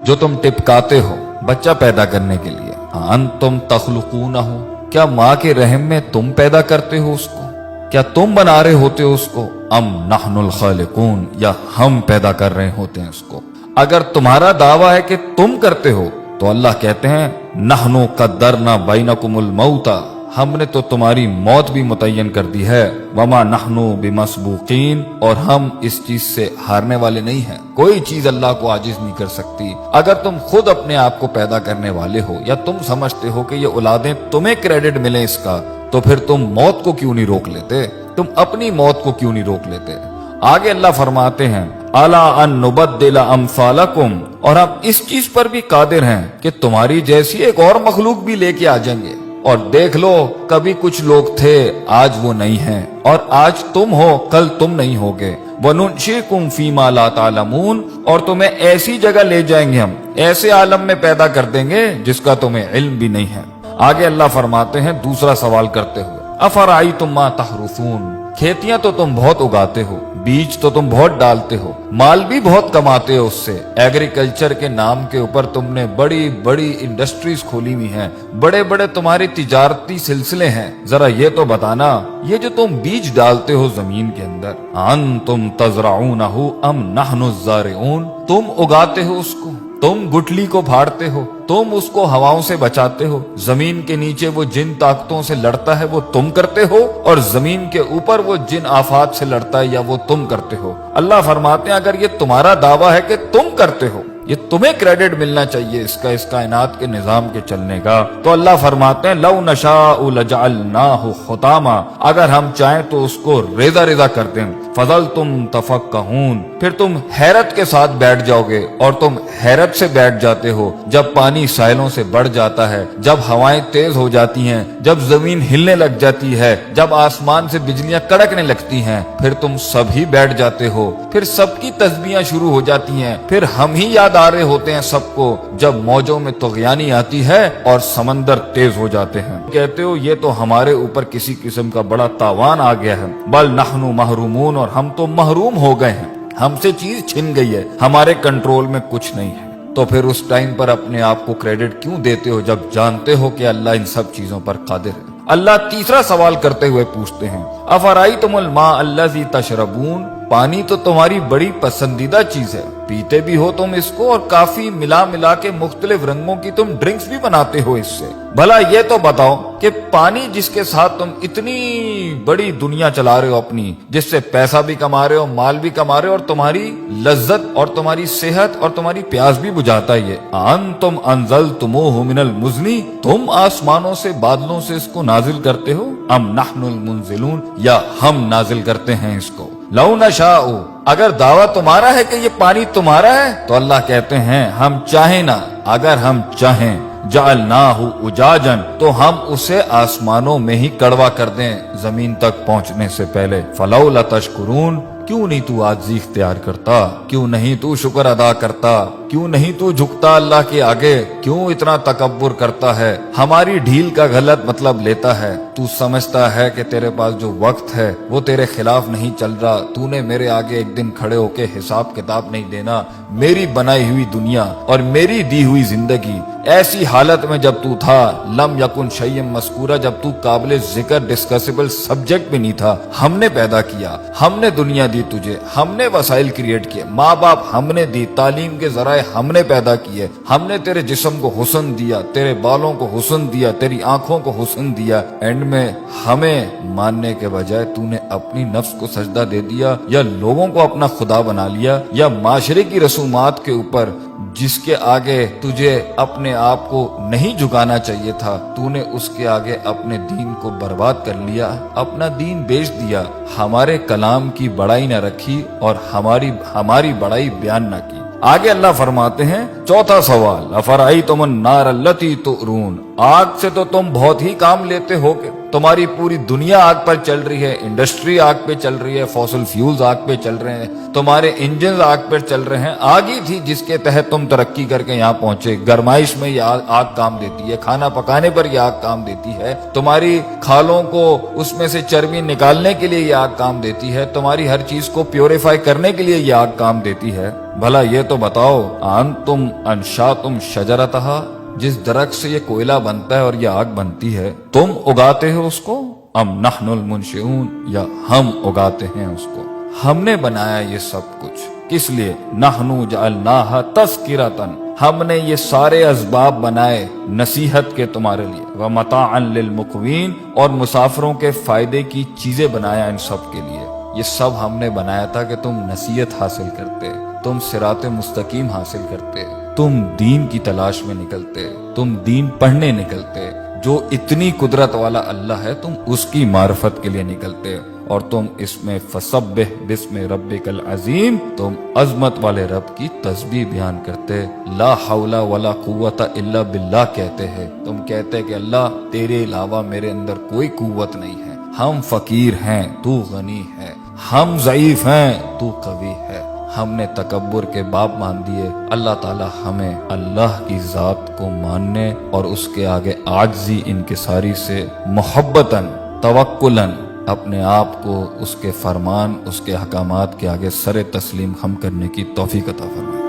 जो तुम टिपकाते हो बच्चा पैदा करने के लिए, अंतुम तख्लुकूनहु, क्या माँ के रहम में तुम पैदा करते हो उसको, क्या तुम बना रहे होते हो उसको, अम नहनुल खालिकून, या हम पैदा कर रहे होते हैं उसको। अगर तुम्हारा दावा है कि तुम करते हो तो अल्लाह कहते हैं नहनु कद्दरना बैनकुमुल मौता, हमने तो तुम्हारी मौत भी मुतय्यन कर दी है, वमा नहनु बिमसबूकीन, और हम इस चीज से हारने वाले नहीं हैं। कोई चीज अल्लाह को आजिज नहीं कर सकती। अगर तुम खुद अपने आप को पैदा करने वाले हो या तुम समझते हो कि ये औलादें तुम्हें क्रेडिट मिले इसका, तो फिर तुम मौत को क्यों नहीं रोक लेते, तुम अपनी मौत को क्यों नहीं रोक लेते। आगे अल्लाह फरमाते हैं अला अन नुबद्दिला अमसालकुम, और हम इस चीज पर भी कादिर हैं कि तुम्हारी जैसी एक और मखलूक भी लेके आ जाएंगे। और देख लो, कभी कुछ लोग थे, आज वो नहीं हैं, और आज तुम हो, कल तुम नहीं होगे। वनुनशिकुम फीमा ला तालमून, और तुम्हें ऐसी जगह ले जाएंगे हम, ऐसे आलम में पैदा कर देंगे जिसका तुम्हें इल्म भी नहीं है। आगे अल्लाह फरमाते हैं दूसरा सवाल करते हुए, अफराइतुम मा तहरुसून, खेतियां तो तुम बहुत उगाते हो, बीज तो तुम बहुत डालते हो, माल भी बहुत कमाते हो उससे। एग्रीकल्चर के नाम के ऊपर तुमने बड़ी बड़ी इंडस्ट्रीज खोली हुई हैं, बड़े बड़े तुम्हारे तिजारती सिलसिले हैं। जरा ये तो बताना, ये जो तुम बीज डालते हो जमीन के अंदर, अंतुम तज़रऊनहु अम नहनु ज़ारिऊन, तुम उगाते हो उसको, तुम गुठली को फाड़ते हो, तुम उसको हवाओं से बचाते हो, जमीन के नीचे वो जिन ताकतों से लड़ता है वो तुम करते हो, और जमीन के ऊपर वो जिन आफात से लड़ता है या वो तुम करते हो। अल्लाह फरमाते हैं अगर ये तुम्हारा दावा है कि तुम करते हो, ये तुम्हें क्रेडिट मिलना चाहिए इसका, इस कायनात के निजाम के चलने का, तो अल्लाह फरमाते हैं लौ नशाउ लजअलनाहु खुतामा, अगर हम चाहें तो उसको रेजा रेजा कर दें, फजल तुम तफक्कहून, फिर तुम हैरत के साथ बैठ जाओगे, और तुम हैरत से बैठ जाते हो जब पानी साइलों से बढ़ जाता है, जब हवाएं तेज हो जाती हैं, जब जमीन हिलने लग जाती है, जब आसमान से बिजलियां कड़कने लगती हैं, फिर तुम सभी बैठ जाते हो, फिर सबकी तस्बीहां शुरू हो जाती हैं, फिर हम ही याद आ रहे होते हैं सबको जब मौजों में तुग़यानी आती है और समंदर तेज हो जाते हैं। कहते हो ये तो हमारे ऊपर किसी किस्म का बड़ा तावान आ गया है, बल नहनु महरूमून, और हम तो महरूम हो गए हैं, हमसे चीज छिन गई है, हमारे कंट्रोल में कुछ नहीं है। तो फिर उस टाइम पर अपने आप को क्रेडिट क्यों देते हो जब जानते हो कि अल्लाह इन सब चीजों पर कादिर है। अल्लाह तीसरा सवाल करते हुए पूछते हैं अफराइतुमुल मा अल्लज़ी तशरबून, पानी तो तुम्हारी बड़ी पसंदीदा चीज है, पीते भी हो तुम इसको, और काफी मिला मिला के मुख्तलिफ रंगों की तुम ड्रिंक्स भी बनाते हो इससे। भला ये तो बताओ कि पानी जिसके साथ तुम इतनी बड़ी दुनिया चला रहे हो अपनी, जिससे पैसा भी कमा रहे हो, माल भी कमा रहे हो, और तुम्हारी लज्जत और तुम्हारी सेहत और तुम्हारी प्यास भी बुझाता है, ये अंतुम अंज़लतुमूहु मिनल मुज़नी, तुम आसमानों से बादलों से इसको नाजिल करते हो, अम नहनुल मुनज़िलून, या हम नाजिल करते हैं इसको। लौ नशाउ, अगर दावा तुम्हारा है कि ये पानी तुम्हारा है, तो अल्लाह कहते हैं हम चाहें ना, अगर हम चाहें जअलनाहु उजाजन, तो हम उसे आसमानों में ही कड़वा कर दें जमीन तक पहुंचने से पहले। फलौला तशकुरून, क्यों नहीं तू आजिज़ी इख्तियार करता, क्यों नहीं तू शुक्र अदा करता, क्यों नहीं तू झुकता अल्लाह के आगे, क्यों इतना तकब्बुर करता है, हमारी ढील का गलत मतलब लेता है। तू समझता है कि तेरे पास जो वक्त है वो तेरे खिलाफ नहीं चल रहा, तूने मेरे आगे एक दिन खड़े होके हिसाब किताब नहीं देना। मेरी बनाई हुई दुनिया और मेरी दी हुई जिंदगी ऐसी हालत में जब तू था, लम यकुन शैय्यम मस्कूरा, जब तू काबिल जिक्र डिस्कसेबल सब्जेक्ट भी नहीं था, हमने पैदा किया, हमने दुनिया दी तुझे, हमने वसाइल क्रिएट किए, माँ बाप हमने दी, तालीम के जराए हमने पैदा किए, हमने तेरे जिस्म को हुस्न दिया, तेरे बालों को हुस्न दिया, तेरी आंखों को हुस्न दिया। एंड में हमें मानने के बजाय तूने अपनी नफ्स को सजदा दे दिया, या लोगों को अपना खुदा बना लिया, या माशरे की रसूमात के ऊपर जिसके आगे तुझे अपने आप को नहीं झुकाना चाहिए था, तूने उसके आगे अपने दीन को बर्बाद कर लिया, अपना दीन बेच दिया, हमारे कलाम की बड़ाई न रखी और हमारी बड़ाई बयान न की। आगे अल्लाह फरमाते हैं चौथा सवाल, अफराइतुमुन नार अल्लती तुरून, आग से तो तुम बहुत ही काम लेते होगे, तुम्हारी पूरी दुनिया आग पर चल रही है, इंडस्ट्री आग पे चल रही है, फॉसिल फ्यूल्स आग पे चल रहे हैं, तुम्हारे इंजन आग पर चल रहे हैं। आग ही थी जिसके तहत तुम तरक्की करके यहाँ पहुंचे, गरमाइश में ये आग काम देती है, खाना पकाने पर यह आग काम देती है, तुम्हारी खालों को उसमें से चर्बी निकालने के लिए ये आग काम देती है, तुम्हारी हर चीज को प्योरीफाई करने के लिए ये आग काम देती है। بھلا یہ تو بتاؤ انتم انشاتم شجرتہا، جس درخت سے یہ کوئلہ بنتا ہے اور یہ آگ بنتی ہے، تم اگاتے ہو اس کو، ام نحن المنشئون، یا ہم اگاتے ہیں اس کو؟ ہم نے بنایا یہ سب کچھ، کس لیے؟ نحنو جعلناہا تذکرۃ، ہم نے یہ سارے اسباب بنائے نصیحت کے تمہارے لیے، ومتاعا للمقوین، اور مسافروں کے فائدے کی چیزیں بنایا ان سب کے لیے۔ یہ سب ہم نے بنایا تھا کہ تم نصیحت حاصل کرتے، تم صراط مستقیم حاصل کرتے، تم دین کی تلاش میں نکلتے، تم دین پڑھنے نکلتے۔ جو اتنی قدرت والا اللہ ہے تم اس کی معرفت کے لیے نکلتے، اور تم اس میں فسبح بسم ربک العظیم، تم عظمت والے رب کی تسبیح بیان کرتے، لا حول ولا قوت الا باللہ کہتے ہیں، تم کہتے کہ اللہ تیرے علاوہ میرے اندر کوئی قوت نہیں ہے، ہم فقیر ہیں تو غنی ہے، ہم ضعیف ہیں تو قوی ہے۔ ہم نے تکبر کے باب مان دیے، اللہ تعالی ہمیں اللہ کی ذات کو ماننے اور اس کے آگے عاجزی انکساری سے محبتاً توکلاً اپنے آپ کو اس کے فرمان، اس کے احکامات کے آگے سر تسلیم خم کرنے کی توفیق عطا فرمائے۔